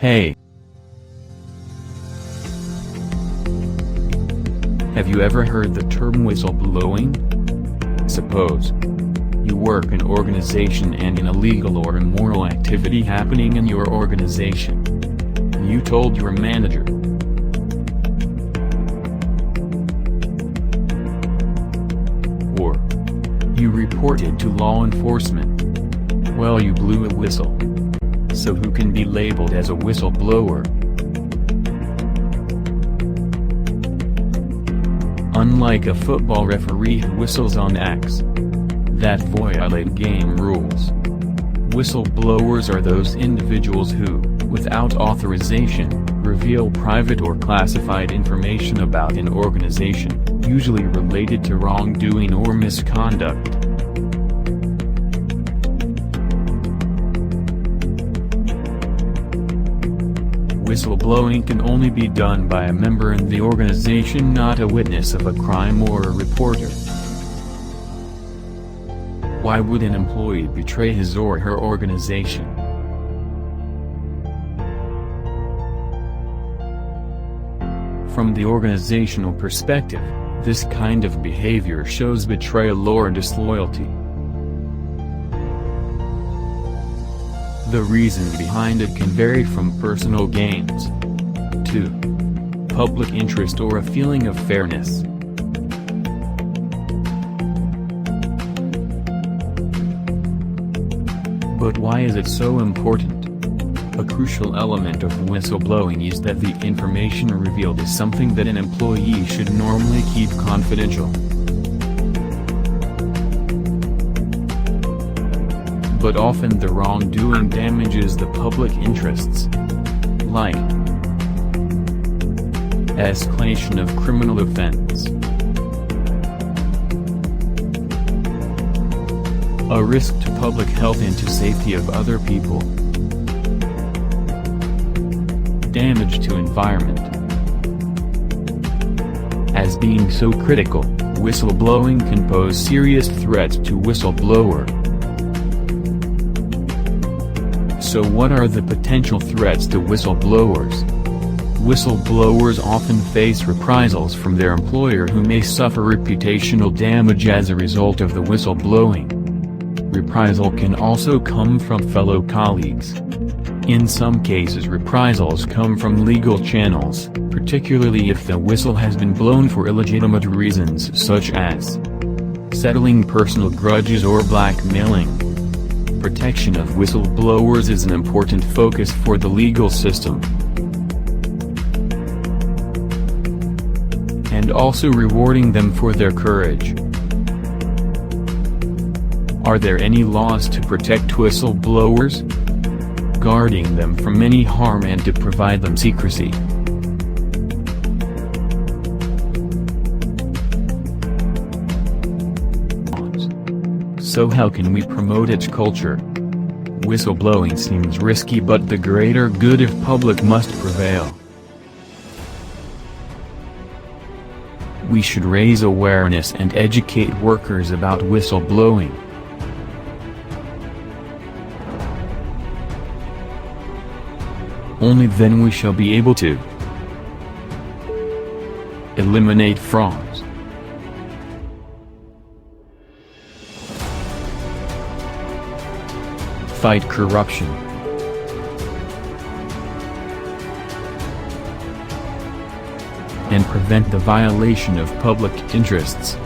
Hey. Have you ever heard the term whistleblowing? Suppose you work in an organization and an illegal or immoral activity happening in your organization. You told your manager. Or you reported to law enforcement. Well, you blew a whistle. So who can be labeled as a whistleblower? Unlike a football referee who whistles on acts that violate game rules, whistleblowers are those individuals who, without authorization, reveal private or classified information about an organization, usually related to wrongdoing or misconduct. Whistleblowing can only be done by a member in the organization, not a witness of a crime or a reporter. Why would an employee betray his or her organization? From the organizational perspective, this kind of behavior shows betrayal or disloyalty. The reason behind it can vary from personal gains to public interest or a feeling of fairness. But why is it so important? A crucial element of whistleblowing is that the information revealed is something that an employee should normally keep confidential. But often the wrongdoing damages the public interests, like escalation of criminal offense, a risk to public health and to safety of other people, damage to environment. As being so critical, whistleblowing can pose serious threats to whistleblower. So what are the potential threats to whistleblowers? Whistleblowers often face reprisals from their employer, who may suffer reputational damage as a result of the whistleblowing. Reprisal can also come from fellow colleagues. In some cases, reprisals come from legal channels, particularly if the whistle has been blown for illegitimate reasons such as settling personal grudges or blackmailing. Protection of whistleblowers is an important focus for the legal system, and also rewarding them for their courage. Are there any laws to protect whistleblowers? Guarding them from any harm and to provide them secrecy. So how can we promote its culture? Whistleblowing seems risky, but the greater good of public must prevail. We should raise awareness and educate workers about whistleblowing. Only then we shall be able to eliminate frauds, fight corruption, and prevent the violation of public interests.